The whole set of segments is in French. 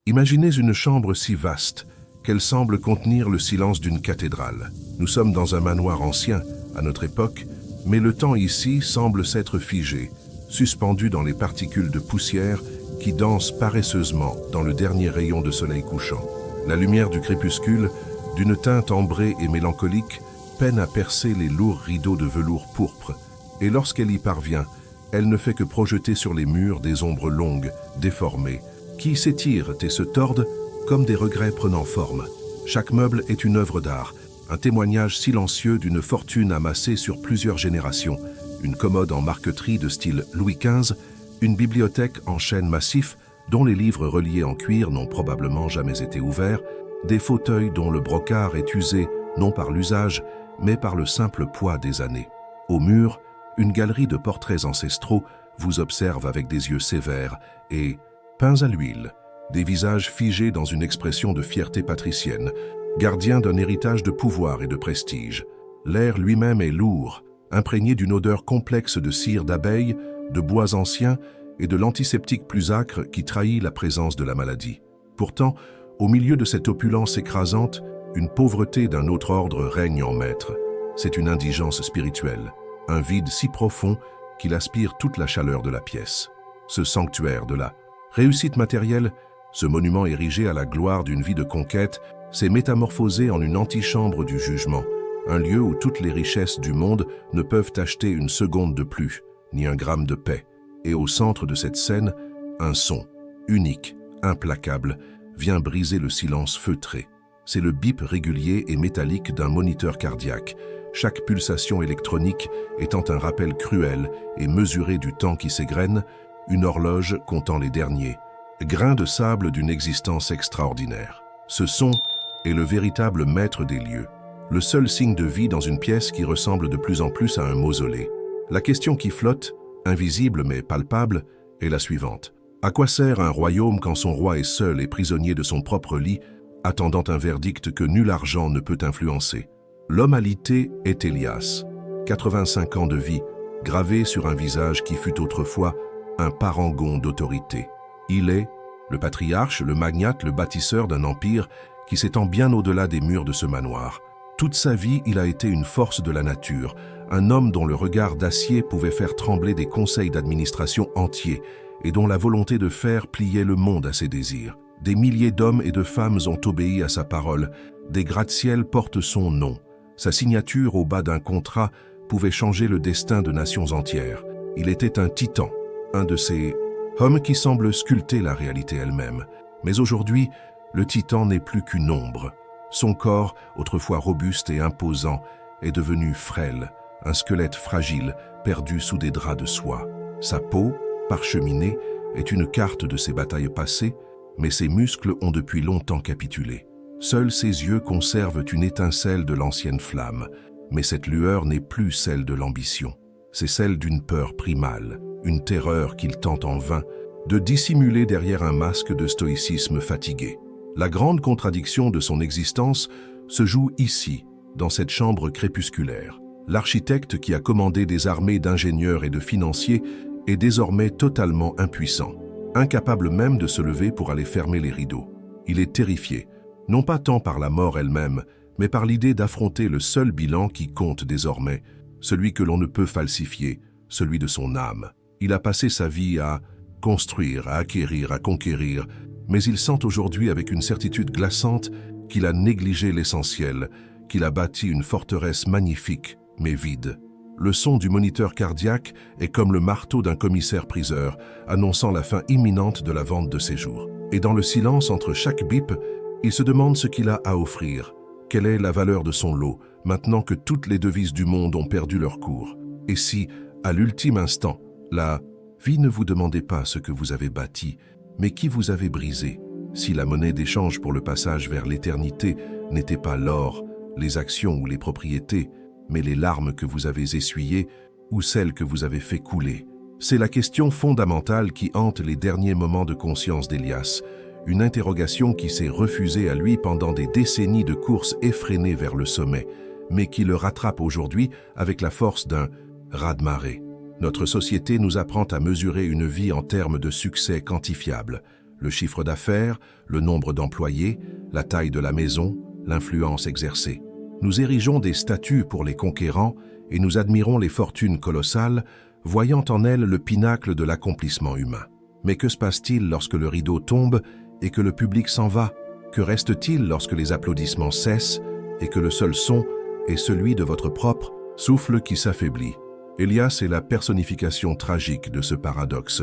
Imaginez une chambre si vaste qu'elle semble contenir le silence d'une cathédrale. Nous sommes dans un manoir ancien, à notre époque, mais le temps ici semble s'être figé, suspendu dans les particules de poussière qui dansent paresseusement dans le dernier rayon de soleil couchant. La lumière du crépuscule, d'une teinte ambrée et mélancolique, peine à percer les lourds rideaux de velours pourpre, et lorsqu'elle y parvient, elle ne fait que projeter sur les murs des ombres longues, déformées, qui s'étirent et se tordent comme des regrets prenant forme. Chaque meuble est une œuvre d'art, un témoignage silencieux d'une fortune amassée sur plusieurs générations, une commode en marqueterie de style Louis XV, une bibliothèque en chêne massif dont les livres reliés en cuir n'ont probablement jamais été ouverts, des fauteuils dont le brocart est usé non par l'usage, mais par le simple poids des années. Au mur, une galerie de portraits ancestraux vous observe avec des yeux sévères et, peints à l'huile, des visages figés dans une expression de fierté patricienne, gardiens d'un héritage de pouvoir et de prestige. L'air lui-même est lourd, imprégné d'une odeur complexe de cire d'abeille, de bois anciens et de l'antiseptique plus âcre qui trahit la présence de la maladie. Pourtant, au milieu de cette opulence écrasante, une pauvreté d'un autre ordre règne en maître. C'est une indigence spirituelle, un vide si profond qu'il aspire toute la chaleur de la pièce. Ce sanctuaire de la réussite matérielle, ce monument érigé à la gloire d'une vie de conquête, s'est métamorphosé en une antichambre du jugement, un lieu où toutes les richesses du monde ne peuvent acheter une seconde de plus, ni un gramme de paix. Et au centre de cette scène, un son, unique, implacable, vient briser le silence feutré. C'est le bip régulier et métallique d'un moniteur cardiaque, chaque pulsation électronique étant un rappel cruel et mesuré du temps qui s'égrène, une horloge comptant les derniers, grain de sable d'une existence extraordinaire. Ce son est le véritable maître des lieux, le seul signe de vie dans une pièce qui ressemble de plus en plus à un mausolée. La question qui flotte, invisible mais palpable, est la suivante. À quoi sert un royaume quand son roi est seul et prisonnier de son propre lit, attendant un verdict que nul argent ne peut influencer? L'homme alité est Élias, 85 ans de vie, gravé sur un visage qui fut autrefois un parangon d'autorité. Il est le patriarche, le magnate, le bâtisseur d'un empire qui s'étend bien au-delà des murs de ce manoir. Toute sa vie, il a été une force de la nature, un homme dont le regard d'acier pouvait faire trembler des conseils d'administration entiers et dont la volonté de faire pliait le monde à ses désirs. Des milliers d'hommes et de femmes ont obéi à sa parole, des gratte-ciels portent son nom. Sa signature au bas d'un contrat pouvait changer le destin de nations entières. Il était un titan, un de ces hommes qui semblent sculpter la réalité elle-même. Mais aujourd'hui, le titan n'est plus qu'une ombre. Son corps, autrefois robuste et imposant, est devenu frêle, un squelette fragile, perdu sous des draps de soie. Sa peau, parcheminée, est une carte de ses batailles passées, mais ses muscles ont depuis longtemps capitulé. Seuls ses yeux conservent une étincelle de l'ancienne flamme, mais cette lueur n'est plus celle de l'ambition. C'est celle d'une peur primale, une terreur qu'il tente en vain de dissimuler derrière un masque de stoïcisme fatigué. La grande contradiction de son existence se joue ici, dans cette chambre crépusculaire. L'architecte qui a commandé des armées d'ingénieurs et de financiers est désormais totalement impuissant, incapable même de se lever pour aller fermer les rideaux. Il est terrifié, non pas tant par la mort elle-même, mais par l'idée d'affronter le seul bilan qui compte désormais, celui que l'on ne peut falsifier, celui de son âme. Il a passé sa vie à construire, à acquérir, à conquérir, mais il sent aujourd'hui avec une certitude glaçante qu'il a négligé l'essentiel, qu'il a bâti une forteresse magnifique, mais vide. Le son du moniteur cardiaque est comme le marteau d'un commissaire-priseur, annonçant la fin imminente de la vente de ses jours. Et dans le silence entre chaque bip, il se demande ce qu'il a à offrir. Quelle est la valeur de son lot, maintenant que toutes les devises du monde ont perdu leur cours? Et si, à l'ultime instant, la vie ne vous demandait pas ce que vous avez bâti, mais qui vous avez brisé? Si la monnaie d'échange pour le passage vers l'éternité n'était pas l'or, les actions ou les propriétés, mais les larmes que vous avez essuyées ou celles que vous avez fait couler? C'est la question fondamentale qui hante les derniers moments de conscience d'Élias, une interrogation qui s'est refusée à lui pendant des décennies de courses effrénées vers le sommet, mais qui le rattrape aujourd'hui avec la force d'un raz-de-marée. Notre société nous apprend à mesurer une vie en termes de succès quantifiables. le chiffre d'affaires, le nombre d'employés, la taille de la maison, l'influence exercée. Nous érigeons des statues pour les conquérants et nous admirons les fortunes colossales, voyant en elles le pinacle de l'accomplissement humain. Mais que se passe-t-il lorsque le rideau tombe et que le public s'en va? Que reste-t-il lorsque les applaudissements cessent et que le seul son est celui de votre propre souffle qui s'affaiblit? Elias est la personnification tragique de ce paradoxe.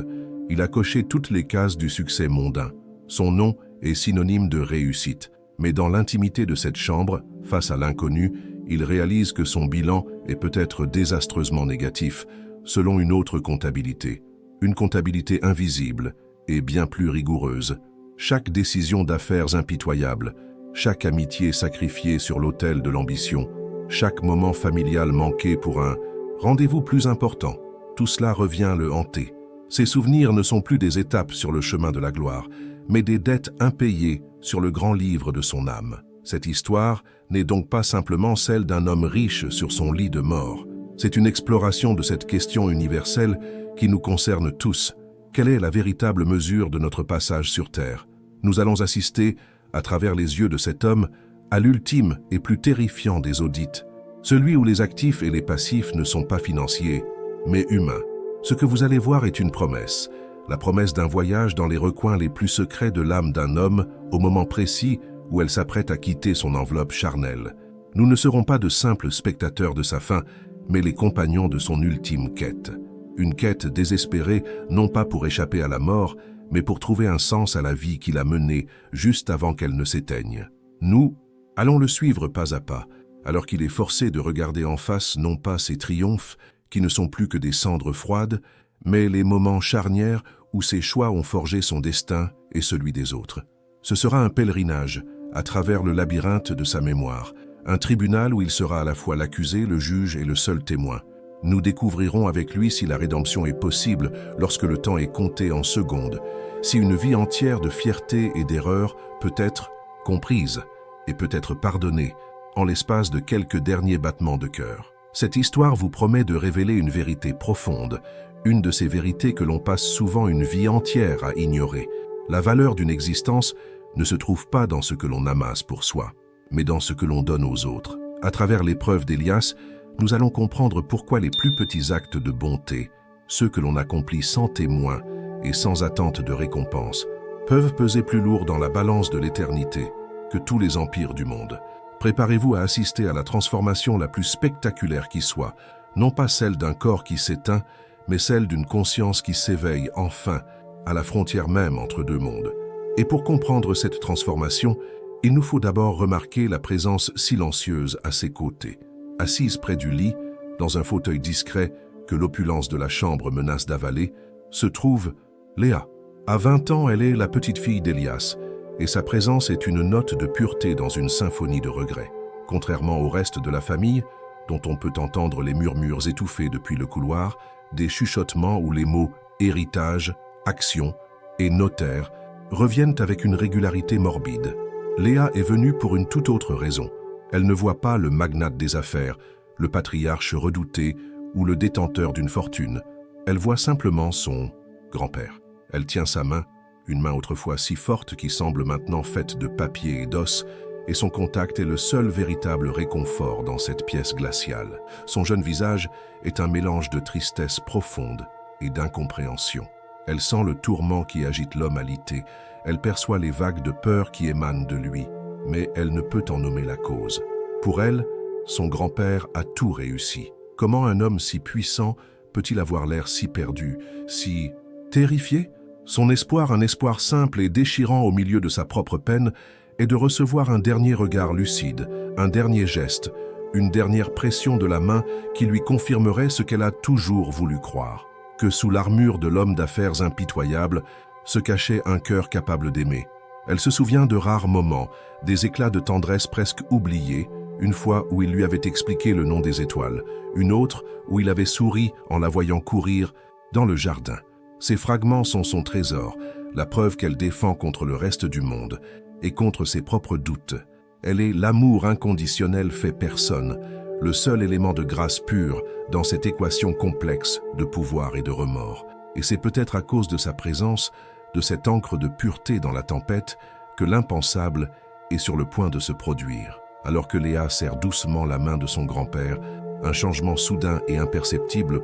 Il a coché toutes les cases du succès mondain. Son nom est synonyme de réussite. Mais dans l'intimité de cette chambre, face à l'inconnu, il réalise que son bilan est peut-être désastreusement négatif, selon une autre comptabilité. Une comptabilité invisible et bien plus rigoureuse. Chaque décision d'affaires impitoyable, chaque amitié sacrifiée sur l'autel de l'ambition, chaque moment familial manqué pour un rendez-vous plus important, tout cela revient le hanter. Ces souvenirs ne sont plus des étapes sur le chemin de la gloire, mais des dettes impayées sur le grand livre de son âme. Cette histoire n'est donc pas simplement celle d'un homme riche sur son lit de mort. C'est une exploration de cette question universelle qui nous concerne tous. Quelle est la véritable mesure de notre passage sur Terre? Nous allons assister, à travers les yeux de cet homme, à l'ultime et plus terrifiant des audits, celui où les actifs et les passifs ne sont pas financiers, mais humains. Ce que vous allez voir est une promesse, la promesse d'un voyage dans les recoins les plus secrets de l'âme d'un homme au moment précis où elle s'apprête à quitter son enveloppe charnelle. Nous ne serons pas de simples spectateurs de sa fin, mais les compagnons de son ultime quête. Une quête désespérée, non pas pour échapper à la mort, mais pour trouver un sens à la vie qu'il a menée juste avant qu'elle ne s'éteigne. Nous allons le suivre pas à pas, alors qu'il est forcé de regarder en face non pas ses triomphes, qui ne sont plus que des cendres froides, mais les moments charnières où ses choix ont forgé son destin et celui des autres. Ce sera un pèlerinage à travers le labyrinthe de sa mémoire, un tribunal où il sera à la fois l'accusé, le juge et le seul témoin. Nous découvrirons avec lui si la rédemption est possible lorsque le temps est compté en secondes, si une vie entière de fierté et d'erreur peut être comprise et peut être pardonnée en l'espace de quelques derniers battements de cœur. Cette histoire vous promet de révéler une vérité profonde, une de ces vérités que l'on passe souvent une vie entière à ignorer. La valeur d'une existence ne se trouve pas dans ce que l'on amasse pour soi, mais dans ce que l'on donne aux autres. À travers l'épreuve d'Elias, nous allons comprendre pourquoi les plus petits actes de bonté, ceux que l'on accomplit sans témoin et sans attente de récompense, peuvent peser plus lourd dans la balance de l'éternité que tous les empires du monde. Préparez-vous à assister à la transformation la plus spectaculaire qui soit, non pas celle d'un corps qui s'éteint, mais celle d'une conscience qui s'éveille enfin à la frontière même entre deux mondes. Et pour comprendre cette transformation, il nous faut d'abord remarquer la présence silencieuse à ses côtés. Assise près du lit, dans un fauteuil discret que l'opulence de la chambre menace d'avaler, se trouve Léa. À 20 ans, elle est la petite fille d'Elias, et sa présence est une note de pureté dans une symphonie de regrets. Contrairement au reste de la famille, dont on peut entendre les murmures étouffés depuis le couloir, des chuchotements où les mots « héritage »,« action » et « notaire » reviennent avec une régularité morbide. Léa est venue pour une toute autre raison. Elle ne voit pas le magnate des affaires, le patriarche redouté ou le détenteur d'une fortune. Elle voit simplement son grand-père. Elle tient sa main, une main autrefois si forte qui semble maintenant faite de papier et d'os, et son contact est le seul véritable réconfort dans cette pièce glaciale. Son jeune visage est un mélange de tristesse profonde et d'incompréhension. Elle sent le tourment qui agite l'homme alité, elle perçoit les vagues de peur qui émanent de lui, mais elle ne peut en nommer la cause. Pour elle, son grand-père a tout réussi. Comment un homme si puissant peut-il avoir l'air si perdu, si terrifié? Son espoir, un espoir simple et déchirant au milieu de sa propre peine, est de recevoir un dernier regard lucide, un dernier geste, une dernière pression de la main qui lui confirmerait ce qu'elle a toujours voulu croire, que sous l'armure de l'homme d'affaires impitoyable se cachait un cœur capable d'aimer. Elle se souvient de rares moments, des éclats de tendresse presque oubliés, une fois où il lui avait expliqué le nom des étoiles, une autre où il avait souri en la voyant courir dans le jardin. Ces fragments sont son trésor, la preuve qu'elle défend contre le reste du monde et contre ses propres doutes. Elle est l'amour inconditionnel fait personne, le seul élément de grâce pure dans cette équation complexe de pouvoir et de remords. Et c'est peut-être à cause de sa présence, de cette encre de pureté dans la tempête, que l'impensable est sur le point de se produire. Alors que Léa serre doucement la main de son grand-père, un changement soudain et imperceptible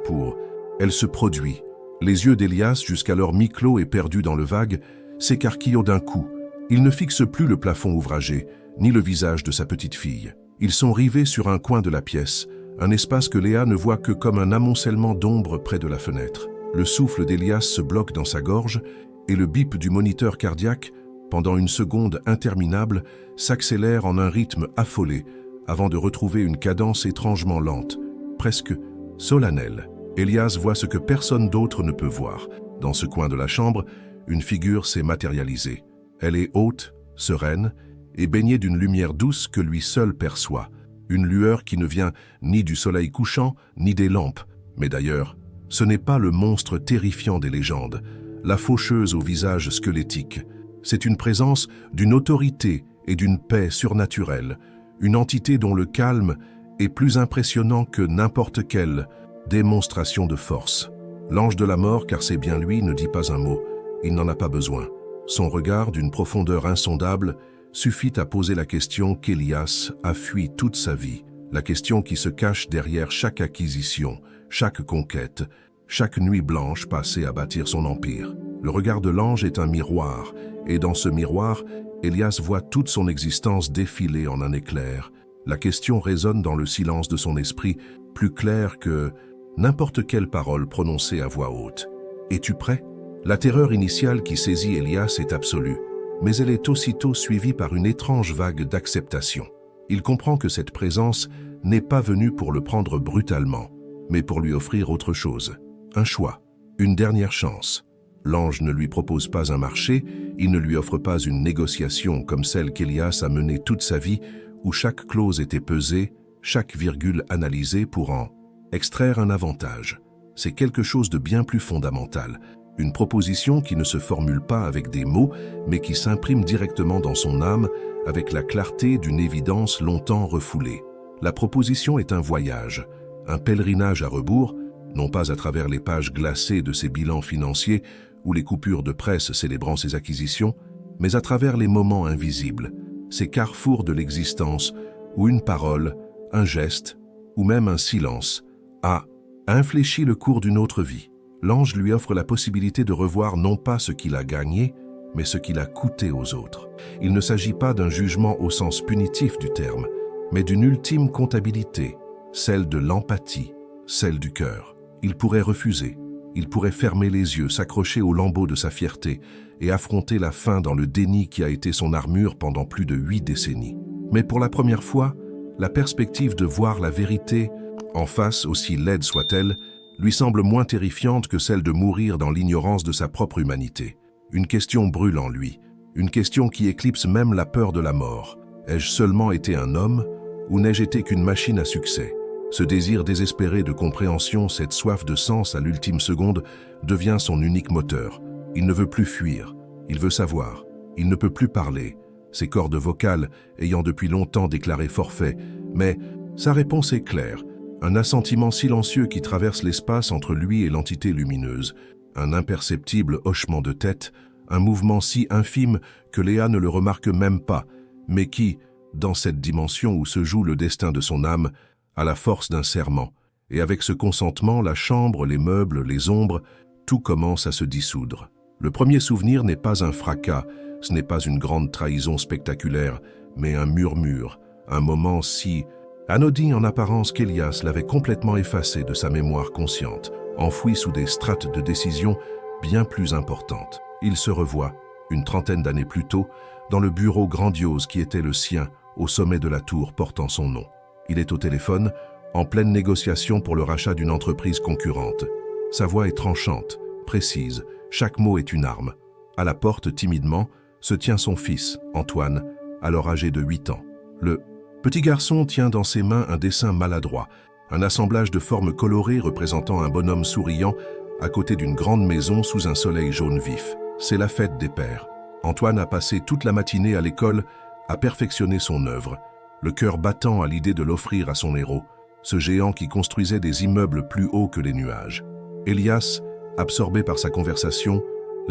elle se produit. Les yeux d'Elias, jusqu'alors mi-clos et perdus dans le vague, s'écarquillent d'un coup. Il ne fixe plus le plafond ouvragé, ni le visage de sa petite fille. Ils sont rivés sur un coin de la pièce, un espace que Léa ne voit que comme un amoncellement d'ombre près de la fenêtre. Le souffle d'Elias se bloque dans sa gorge et le bip du moniteur cardiaque, pendant une seconde interminable, s'accélère en un rythme affolé avant de retrouver une cadence étrangement lente, presque solennelle. Elias voit ce que personne d'autre ne peut voir. Dans ce coin de la chambre, une figure s'est matérialisée. Elle est haute, sereine et baignée d'une lumière douce que lui seul perçoit. Une lueur qui ne vient ni du soleil couchant, ni des lampes. Mais d'ailleurs, ce n'est pas le monstre terrifiant des légendes, la faucheuse au visage squelettique. C'est une présence d'une autorité et d'une paix surnaturelle, une entité dont le calme est plus impressionnant que n'importe quelle démonstration de force. L'ange de la mort, car c'est bien lui, ne dit pas un mot. Il n'en a pas besoin. Son regard, d'une profondeur insondable, suffit à poser la question qu'Elias a fui toute sa vie, la question qui se cache derrière chaque acquisition, chaque conquête, chaque nuit blanche passée à bâtir son empire. Le regard de l'ange est un miroir, et dans ce miroir, Elias voit toute son existence défiler en un éclair. La question résonne dans le silence de son esprit, plus clair que n'importe quelle parole prononcée à voix haute. « Es-tu prêt ?» La terreur initiale qui saisit Elias est absolue, mais elle est aussitôt suivie par une étrange vague d'acceptation. Il comprend que cette présence n'est pas venue pour le prendre brutalement, mais pour lui offrir autre chose. Un choix, une dernière chance. L'ange ne lui propose pas un marché, il ne lui offre pas une négociation comme celle qu'Elias a menée toute sa vie, où chaque clause était pesée, chaque virgule analysée pour en extraire un avantage. C'est quelque chose de bien plus fondamental, une proposition qui ne se formule pas avec des mots, mais qui s'imprime directement dans son âme avec la clarté d'une évidence longtemps refoulée. La proposition est un voyage, un pèlerinage à rebours, non pas à travers les pages glacées de ses bilans financiers ou les coupures de presse célébrant ses acquisitions, mais à travers les moments invisibles, ces carrefours de l'existence où une parole, un geste ou même un silence a infléchi le cours d'une autre vie. L'ange lui offre la possibilité de revoir non pas ce qu'il a gagné, mais ce qu'il a coûté aux autres. Il ne s'agit pas d'un jugement au sens punitif du terme, mais d'une ultime comptabilité, celle de l'empathie, celle du cœur. Il pourrait refuser, il pourrait fermer les yeux, s'accrocher au lambeau de sa fierté et affronter la fin dans le déni qui a été son armure pendant plus de 8 décennies. Mais pour la première fois, la perspective de voir la vérité en face, aussi laide soit-elle, lui semble moins terrifiante que celle de mourir dans l'ignorance de sa propre humanité. Une question brûle en lui, une question qui éclipse même la peur de la mort. Ai-je seulement été un homme ou n'ai-je été qu'une machine à succès ? Ce désir désespéré de compréhension, cette soif de sens à l'ultime seconde, devient son unique moteur. Il ne veut plus fuir, il veut savoir, il ne peut plus parler, ses cordes vocales ayant depuis longtemps déclaré forfait, mais sa réponse est claire, un assentiment silencieux qui traverse l'espace entre lui et l'entité lumineuse, un imperceptible hochement de tête, un mouvement si infime que Léa ne le remarque même pas, mais qui, dans cette dimension où se joue le destin de son âme, a la force d'un serment, et avec ce consentement, la chambre, les meubles, les ombres, tout commence à se dissoudre. Le premier souvenir n'est pas un fracas, ce n'est pas une grande trahison spectaculaire, mais un murmure, un moment si anodin en apparence qu'Elias l'avait complètement effacé de sa mémoire consciente, enfoui sous des strates de décision bien plus importantes. Il se revoit, une trentaine d'années plus tôt, dans le bureau grandiose qui était le sien, au sommet de la tour portant son nom. Il est au téléphone, en pleine négociation pour le rachat d'une entreprise concurrente. Sa voix est tranchante, précise, chaque mot est une arme. À la porte, timidement, se tient son fils, Antoine, alors âgé de 8 ans. Le petit garçon tient dans ses mains un dessin maladroit, un assemblage de formes colorées représentant un bonhomme souriant à côté d'une grande maison sous un soleil jaune vif. C'est la fête des pères. Antoine a passé toute la matinée à l'école à perfectionner son œuvre, le cœur battant à l'idée de l'offrir à son héros, ce géant qui construisait des immeubles plus hauts que les nuages. Elias, absorbé par sa conversation,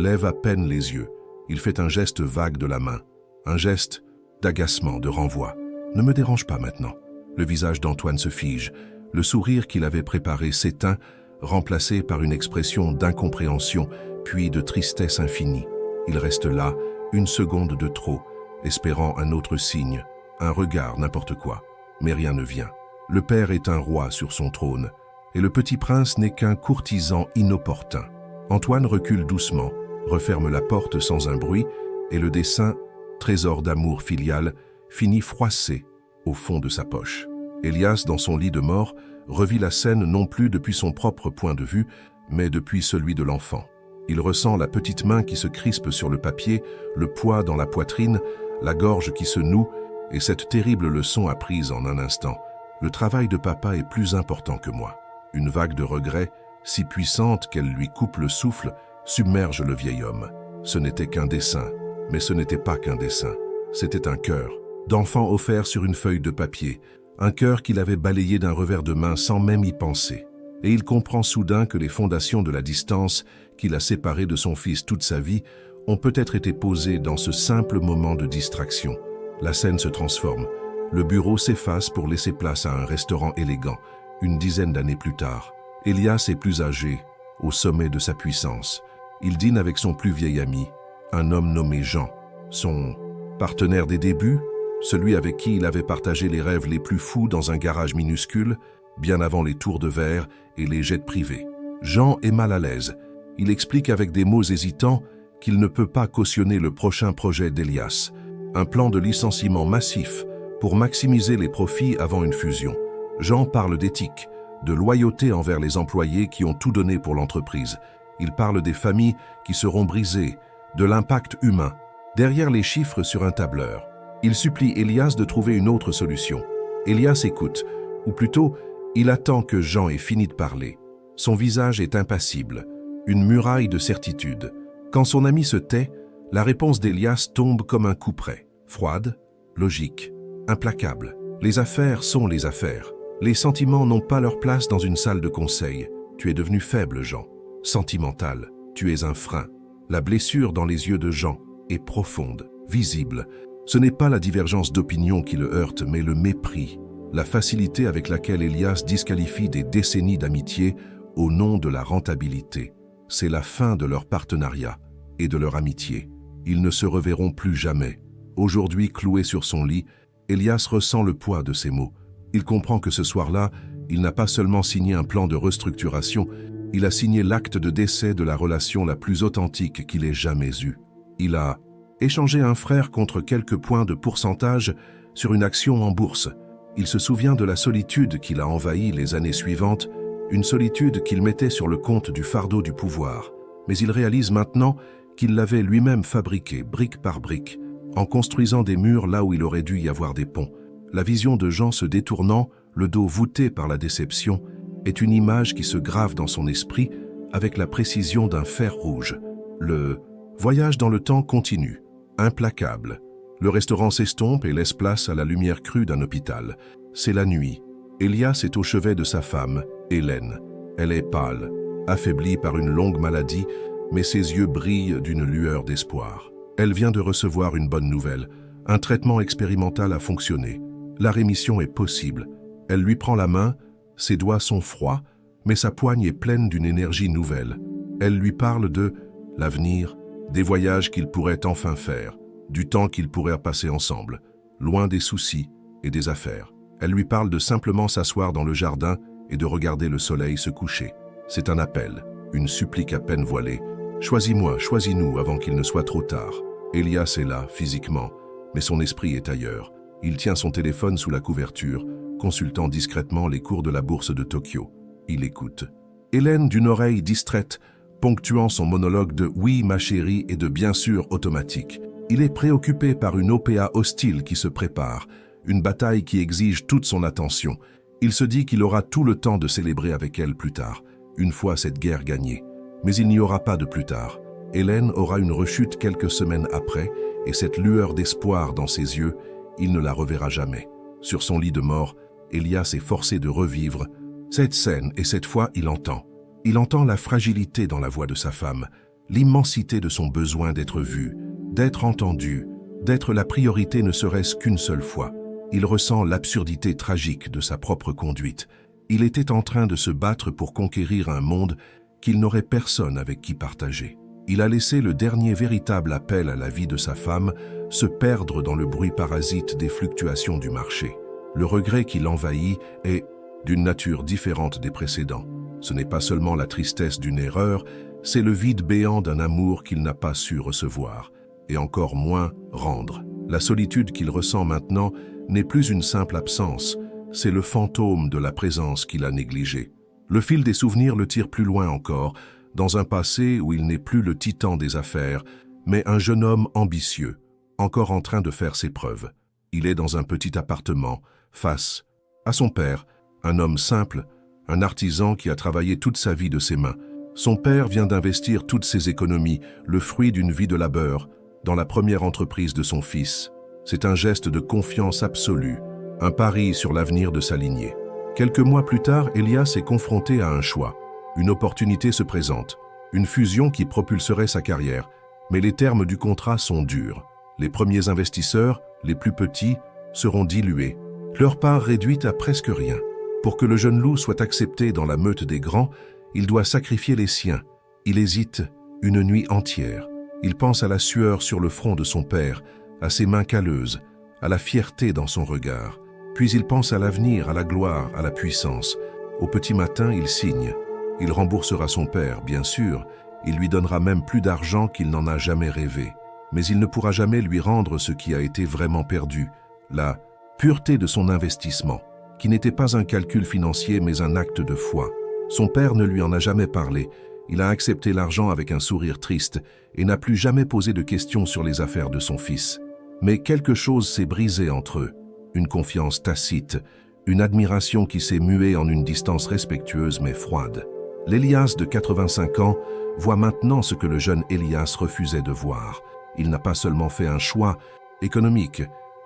lève à peine les yeux. Il fait un geste vague de la main, un geste d'agacement, de renvoi. « Ne me dérange pas maintenant. » Le visage d'Antoine se fige. Le sourire qu'il avait préparé s'éteint, remplacé par une expression d'incompréhension, puis de tristesse infinie. Il reste là, une seconde de trop, espérant un autre signe, un regard, n'importe quoi. Mais rien ne vient. Le père est un roi sur son trône, et le petit prince n'est qu'un courtisan inopportun. Antoine recule doucement, referme la porte sans un bruit, et le dessin, trésor d'amour filial, finit froissé au fond de sa poche. Elias, dans son lit de mort, revit la scène non plus depuis son propre point de vue, mais depuis celui de l'enfant. Il ressent la petite main qui se crispe sur le papier, le poids dans la poitrine, la gorge qui se noue, et cette terrible leçon apprise en un instant. Le travail de papa est plus important que moi. Une vague de regret, si puissante qu'elle lui coupe le souffle, submerge le vieil homme. Ce n'était qu'un dessin, mais ce n'était pas qu'un dessin. C'était un cœur, d'enfant offert sur une feuille de papier, un cœur qu'il avait balayé d'un revers de main sans même y penser. Et il comprend soudain que les fondations de la distance qu'il a séparée de son fils toute sa vie ont peut-être été posées dans ce simple moment de distraction. La scène se transforme. Le bureau s'efface pour laisser place à un restaurant élégant. Une dizaine d'années plus tard, Elias est plus âgé, au sommet de sa puissance. Il dîne avec son plus vieil ami, un homme nommé Jean, son partenaire des débuts, celui avec qui il avait partagé les rêves les plus fous dans un garage minuscule, bien avant les tours de verre et les jets privés. Jean est mal à l'aise. Il explique avec des mots hésitants qu'il ne peut pas cautionner le prochain projet d'Elias, un plan de licenciement massif pour maximiser les profits avant une fusion. Jean parle d'éthique, de loyauté envers les employés qui ont tout donné pour l'entreprise. Il parle des familles qui seront brisées, de l'impact humain. Derrière les chiffres sur un tableur, il supplie Elias de trouver une autre solution. Elias écoute, ou plutôt, il attend que Jean ait fini de parler. Son visage est impassible, une muraille de certitude. Quand son ami se tait, la réponse d'Elias tombe comme un coup près. Froide, logique, implacable. Les affaires sont les affaires. Les sentiments n'ont pas leur place dans une salle de conseil. Tu es devenu faible, Jean. Sentimental, tu es un frein. La blessure dans les yeux de Jean est profonde, visible. Ce n'est pas la divergence d'opinion qui le heurte, mais le mépris, la facilité avec laquelle Elias disqualifie des décennies d'amitié au nom de la rentabilité. C'est la fin de leur partenariat et de leur amitié. Ils ne se reverront plus jamais. Aujourd'hui, cloué sur son lit, Elias ressent le poids de ces mots. Il comprend que ce soir-là, il n'a pas seulement signé un plan de restructuration, il a signé l'acte de décès de la relation la plus authentique qu'il ait jamais eue. Il a échangé un frère contre quelques points de pourcentage sur une action en bourse. Il se souvient de la solitude qu'il a envahie les années suivantes, une solitude qu'il mettait sur le compte du fardeau du pouvoir. Mais il réalise maintenant qu'il l'avait lui-même fabriquée, brique par brique, en construisant des murs là où il aurait dû y avoir des ponts. La vision de Jean se détournant, le dos voûté par la déception, est une image qui se grave dans son esprit avec la précision d'un fer rouge. Le voyage dans le temps continue, implacable. Le restaurant s'estompe et laisse place à la lumière crue d'un hôpital. C'est la nuit. Elias est au chevet de sa femme, Hélène. Elle est pâle, affaiblie par une longue maladie, mais ses yeux brillent d'une lueur d'espoir. Elle vient de recevoir une bonne nouvelle. Un traitement expérimental a fonctionné. La rémission est possible. Elle lui prend la main, ses doigts sont froids, mais sa poigne est pleine d'une énergie nouvelle. Elle lui parle de l'avenir, des voyages qu'ils pourraient enfin faire, du temps qu'ils pourraient passer ensemble, loin des soucis et des affaires. Elle lui parle de simplement s'asseoir dans le jardin et de regarder le soleil se coucher. C'est un appel, une supplique à peine voilée. Choisis-moi, choisis-nous avant qu'il ne soit trop tard. Elias est là, physiquement, mais son esprit est ailleurs. Il tient son téléphone sous la couverture, consultant discrètement les cours de la bourse de Tokyo. Il écoute. Hélène, d'une oreille distraite, ponctuant son monologue de « oui, ma chérie » et de « bien sûr » automatique. Il est préoccupé par une OPA hostile qui se prépare, une bataille qui exige toute son attention. Il se dit qu'il aura tout le temps de célébrer avec elle plus tard, une fois cette guerre gagnée. Mais il n'y aura pas de plus tard. Hélène aura une rechute quelques semaines après, et cette lueur d'espoir dans ses yeux, il ne la reverra jamais. Sur son lit de mort, Elias est forcé de revivre cette scène, et cette fois, il entend. Il entend la fragilité dans la voix de sa femme, l'immensité de son besoin d'être vu, d'être entendu, d'être la priorité ne serait-ce qu'une seule fois. Il ressent l'absurdité tragique de sa propre conduite. Il était en train de se battre pour conquérir un monde qu'il n'aurait personne avec qui partager. Il a laissé le dernier véritable appel à la vie de sa femme se perdre dans le bruit parasite des fluctuations du marché. Le regret qui l'envahit est d'une nature différente des précédents. Ce n'est pas seulement la tristesse d'une erreur, c'est le vide béant d'un amour qu'il n'a pas su recevoir, et encore moins rendre. La solitude qu'il ressent maintenant n'est plus une simple absence, c'est le fantôme de la présence qu'il a négligée. Le fil des souvenirs le tire plus loin encore, dans un passé où il n'est plus le titan des affaires, mais un jeune homme ambitieux, encore en train de faire ses preuves. Il est dans un petit appartement, face à son père, un homme simple, un artisan qui a travaillé toute sa vie de ses mains. Son père vient d'investir toutes ses économies, le fruit d'une vie de labeur, dans la première entreprise de son fils. C'est un geste de confiance absolue, un pari sur l'avenir de sa lignée. Quelques mois plus tard, Elias est confronté à un choix. Une opportunité se présente, une fusion qui propulserait sa carrière, mais les termes du contrat sont durs. Les premiers investisseurs, les plus petits, seront dilués, leur part réduite à presque rien. Pour que le jeune loup soit accepté dans la meute des grands, il doit sacrifier les siens. Il hésite une nuit entière. Il pense à la sueur sur le front de son père, à ses mains calleuses, à la fierté dans son regard. Puis il pense à l'avenir, à la gloire, à la puissance. Au petit matin, il signe. Il remboursera son père, bien sûr. Il lui donnera même plus d'argent qu'il n'en a jamais rêvé. Mais il ne pourra jamais lui rendre ce qui a été vraiment perdu, la pureté de son investissement, qui n'était pas un calcul financier mais un acte de foi. Son père ne lui en a jamais parlé. Il a accepté l'argent avec un sourire triste et n'a plus jamais posé de questions sur les affaires de son fils. Mais quelque chose s'est brisé entre eux. Une confiance tacite, une admiration qui s'est muée en une distance respectueuse mais froide. L'Elias de 85 ans voit maintenant ce que le jeune Elias refusait de voir. Il n'a pas seulement fait un choix économique,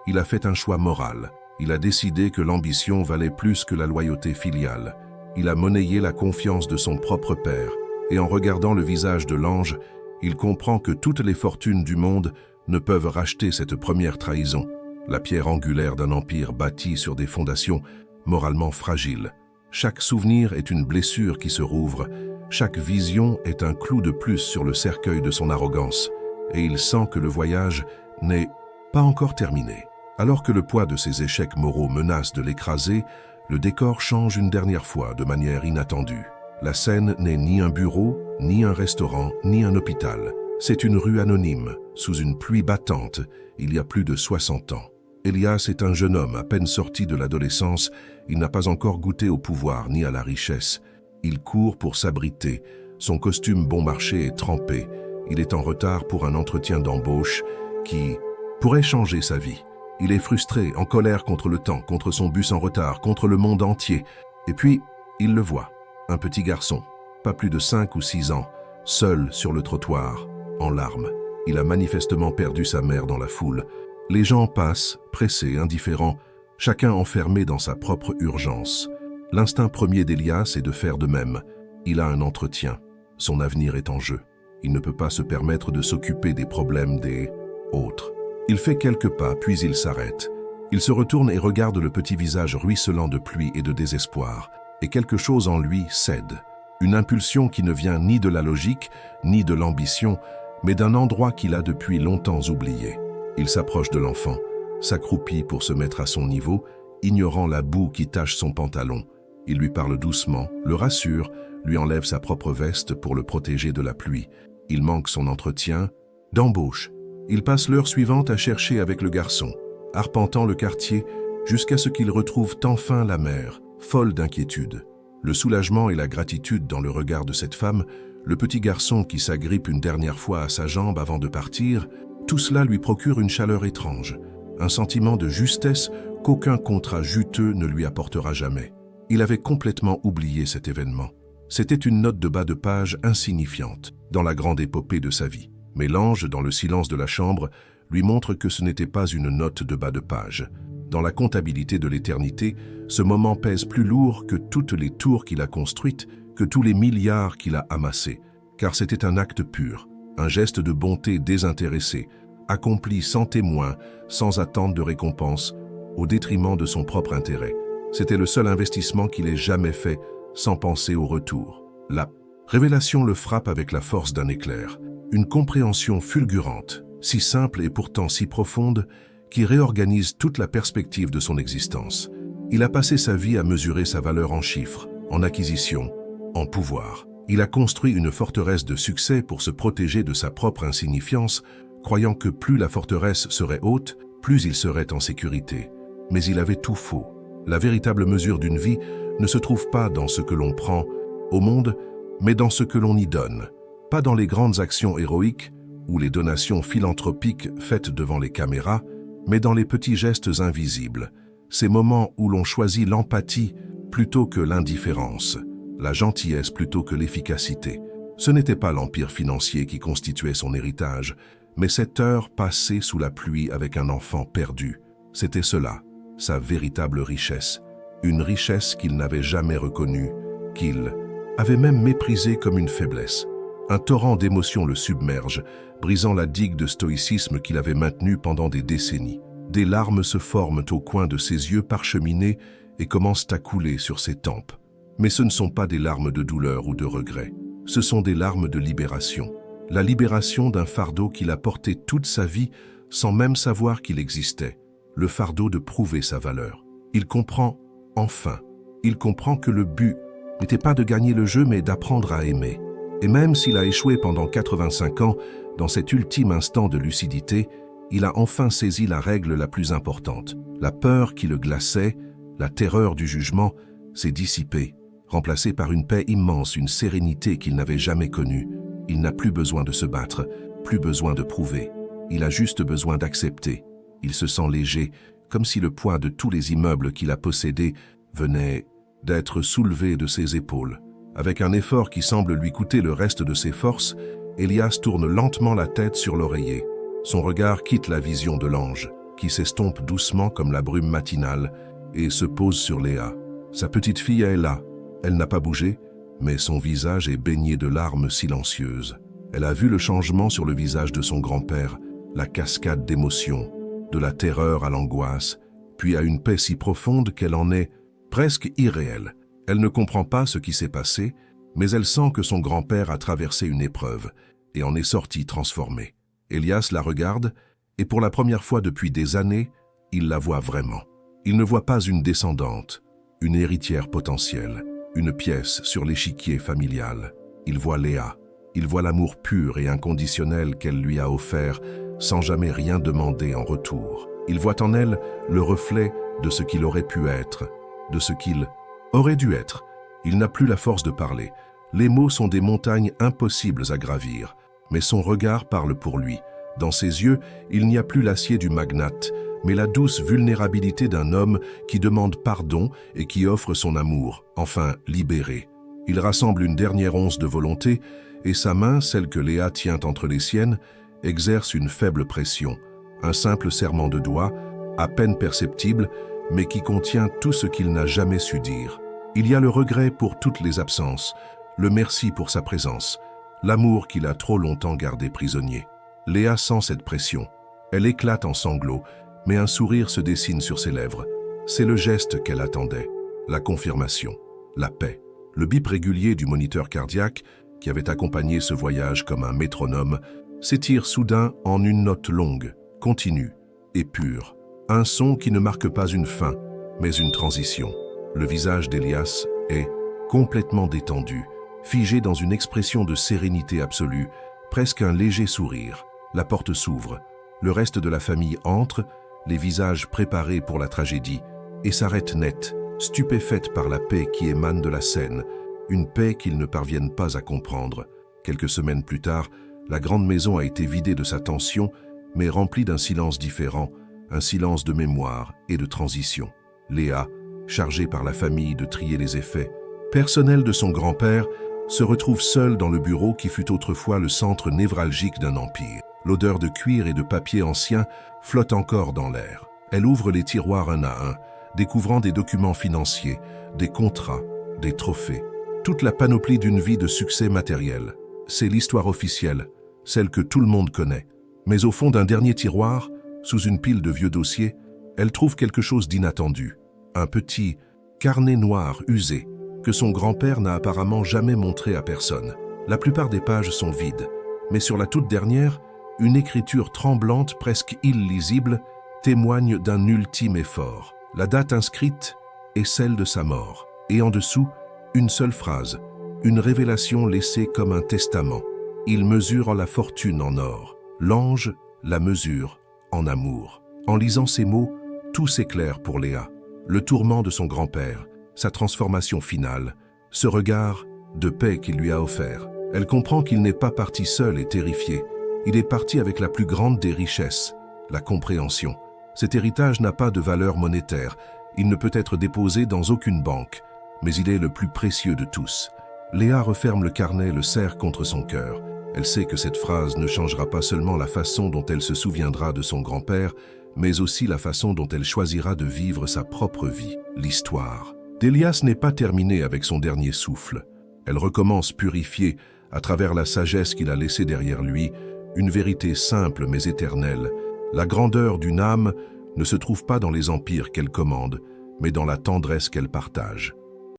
il a fait un choix moral. Il a décidé que l'ambition valait plus que la loyauté filiale. Il a monnayé la confiance de son propre père. Et en regardant le visage de l'ange, il comprend que toutes les fortunes du monde ne peuvent racheter cette première trahison, la pierre angulaire d'un empire bâti sur des fondations moralement fragiles. Chaque souvenir est une blessure qui se rouvre, chaque vision est un clou de plus sur le cercueil de son arrogance, et il sent que le voyage n'est pas encore terminé. Alors que le poids de ses échecs moraux menace de l'écraser, le décor change une dernière fois de manière inattendue. La scène n'est ni un bureau, ni un restaurant, ni un hôpital. C'est une rue anonyme, sous une pluie battante, il y a plus de 60 ans. Elias est un jeune homme à peine sorti de l'adolescence, il n'a pas encore goûté au pouvoir ni à la richesse. Il court pour s'abriter, son costume bon marché est trempé, il est en retard pour un entretien d'embauche qui pourrait changer sa vie. Il est frustré, en colère contre le temps, contre son bus en retard, contre le monde entier. Et puis, il le voit, un petit garçon, pas plus de 5 ou 6 ans, seul sur le trottoir, en larmes. Il a manifestement perdu sa mère dans la foule. Les gens passent, pressés, indifférents, chacun enfermé dans sa propre urgence. L'instinct premier d'Elias est de faire de même. Il a un entretien. Son avenir est en jeu. Il ne peut pas se permettre de s'occuper des problèmes des autres. Il fait quelques pas, puis il s'arrête. Il se retourne et regarde le petit visage ruisselant de pluie et de désespoir. Et quelque chose en lui cède. Une impulsion qui ne vient ni de la logique, ni de l'ambition, mais d'un endroit qu'il a depuis longtemps oublié. Il s'approche de l'enfant, s'accroupit pour se mettre à son niveau, ignorant la boue qui tache son pantalon. Il lui parle doucement, le rassure, lui enlève sa propre veste pour le protéger de la pluie. Il manque son entretien d'embauche. Il passe l'heure suivante à chercher avec le garçon, arpentant le quartier jusqu'à ce qu'il retrouve enfin la mère, folle d'inquiétude. Le soulagement et la gratitude dans le regard de cette femme, le petit garçon qui s'agrippe une dernière fois à sa jambe avant de partir, tout cela lui procure une chaleur étrange, un sentiment de justesse qu'aucun contrat juteux ne lui apportera jamais. Il avait complètement oublié cet événement. C'était une note de bas de page insignifiante dans la grande épopée de sa vie. Mais l'ange, dans le silence de la chambre, lui montre que ce n'était pas une note de bas de page. Dans la comptabilité de l'éternité, ce moment pèse plus lourd que toutes les tours qu'il a construites, que tous les milliards qu'il a amassés, car c'était un acte pur, un geste de bonté désintéressé, accompli sans témoin, sans attente de récompense, au détriment de son propre intérêt. C'était le seul investissement qu'il ait jamais fait sans penser au retour. La révélation le frappe avec la force d'un éclair, une compréhension fulgurante, si simple et pourtant si profonde, qui réorganise toute la perspective de son existence. Il a passé sa vie à mesurer sa valeur en chiffres, en acquisition, en pouvoir. Il a construit une forteresse de succès pour se protéger de sa propre insignifiance, croyant que plus la forteresse serait haute, plus il serait en sécurité. Mais il avait tout faux. La véritable mesure d'une vie ne se trouve pas dans ce que l'on prend au monde, mais dans ce que l'on y donne. Pas dans les grandes actions héroïques ou les donations philanthropiques faites devant les caméras, mais dans les petits gestes invisibles, ces moments où l'on choisit l'empathie plutôt que l'indifférence, la gentillesse plutôt que l'efficacité. Ce n'était pas l'empire financier qui constituait son héritage, mais cette heure passée sous la pluie avec un enfant perdu. C'était cela, sa véritable richesse, une richesse qu'il n'avait jamais reconnue, qu'il avait même méprisée comme une faiblesse. Un torrent d'émotions le submerge, brisant la digue de stoïcisme qu'il avait maintenue pendant des décennies. Des larmes se forment au coin de ses yeux parcheminés et commencent à couler sur ses tempes. Mais ce ne sont pas des larmes de douleur ou de regret. Ce sont des larmes de libération. La libération d'un fardeau qu'il a porté toute sa vie sans même savoir qu'il existait. Le fardeau de prouver sa valeur. Il comprend, enfin, il comprend que le but n'était pas de gagner le jeu mais d'apprendre à aimer. Et même s'il a échoué pendant 85 ans, dans cet ultime instant de lucidité, il a enfin saisi la règle la plus importante. La peur qui le glaçait, la terreur du jugement, s'est dissipée, remplacée par une paix immense, une sérénité qu'il n'avait jamais connue. Il n'a plus besoin de se battre, plus besoin de prouver. Il a juste besoin d'accepter. Il se sent léger, comme si le poids de tous les immeubles qu'il a possédés venait d'être soulevé de ses épaules. Avec un effort qui semble lui coûter le reste de ses forces, Elias tourne lentement la tête sur l'oreiller. Son regard quitte la vision de l'ange, qui s'estompe doucement comme la brume matinale, et se pose sur Léa. Sa petite fille est là. Elle n'a pas bougé, mais son visage est baigné de larmes silencieuses. Elle a vu le changement sur le visage de son grand-père, la cascade d'émotions, de la terreur à l'angoisse, puis à une paix si profonde qu'elle en est presque irréelle. Elle ne comprend pas ce qui s'est passé, mais elle sent que son grand-père a traversé une épreuve et en est sorti transformé. Elias la regarde, et pour la première fois depuis des années, il la voit vraiment. Il ne voit pas une descendante, une héritière potentielle, une pièce sur l'échiquier familial. Il voit Léa. Il voit l'amour pur et inconditionnel qu'elle lui a offert sans jamais rien demander en retour. Il voit en elle le reflet de ce qu'il aurait pu être, de ce qu'il aurait dû être. Il n'a plus la force de parler. Les mots sont des montagnes impossibles à gravir, mais son regard parle pour lui. Dans ses yeux, il n'y a plus l'acier du magnate, mais la douce vulnérabilité d'un homme qui demande pardon et qui offre son amour, enfin libéré. Il rassemble une dernière once de volonté, et sa main, celle que Léa tient entre les siennes, exerce une faible pression, un simple serrement de doigts, à peine perceptible, mais qui contient tout ce qu'il n'a jamais su dire. Il y a le regret pour toutes les absences, le merci pour sa présence, l'amour qu'il a trop longtemps gardé prisonnier. Léa sent cette pression. Elle éclate en sanglots, mais un sourire se dessine sur ses lèvres. C'est le geste qu'elle attendait, la confirmation, la paix. Le bip régulier du moniteur cardiaque, qui avait accompagné ce voyage comme un métronome, s'étire soudain en une note longue, continue et pure. Un son qui ne marque pas une fin, mais une transition. Le visage d'Elias est complètement détendu, figé dans une expression de sérénité absolue, presque un léger sourire. La porte s'ouvre. Le reste de la famille entre, les visages préparés pour la tragédie, et s'arrête net, stupéfaite par la paix qui émane de la scène, une paix qu'ils ne parviennent pas à comprendre. Quelques semaines plus tard, la grande maison a été vidée de sa tension, mais remplie d'un silence différent, un silence de mémoire et de transition. Léa, chargée par la famille de trier les effets personnels de son grand-père, se retrouve seule dans le bureau qui fut autrefois le centre névralgique d'un empire. L'odeur de cuir et de papier ancien flotte encore dans l'air. Elle ouvre les tiroirs un à un, découvrant des documents financiers, des contrats, des trophées. Toute la panoplie d'une vie de succès matériel. C'est l'histoire officielle, celle que tout le monde connaît. Mais au fond d'un dernier tiroir, sous une pile de vieux dossiers, elle trouve quelque chose d'inattendu. Un petit carnet noir usé que son grand-père n'a apparemment jamais montré à personne. La plupart des pages sont vides, mais sur la toute dernière, une écriture tremblante, presque illisible, témoigne d'un ultime effort. La date inscrite est celle de sa mort, et en dessous, une seule phrase, une révélation laissée comme un testament. Il mesure la fortune en or, l'ange la mesure en amour. En lisant ces mots, tout s'éclaire pour Léa. Le tourment de son grand-père, sa transformation finale, ce regard de paix qu'il lui a offert. Elle comprend qu'il n'est pas parti seul et terrifié. Il est parti avec la plus grande des richesses, la compréhension. Cet héritage n'a pas de valeur monétaire. Il ne peut être déposé dans aucune banque, mais il est le plus précieux de tous. Léa referme le carnet, le serre contre son cœur. Elle sait que cette phrase ne changera pas seulement la façon dont elle se souviendra de son grand-père, mais aussi la façon dont elle choisira de vivre sa propre vie. L'histoire d'Elias n'est pas terminée avec son dernier souffle. Elle recommence purifiée à travers la sagesse qu'il a laissée derrière lui, une vérité simple mais éternelle. La grandeur d'une âme ne se trouve pas dans les empires qu'elle commande, mais dans la tendresse qu'elle partage.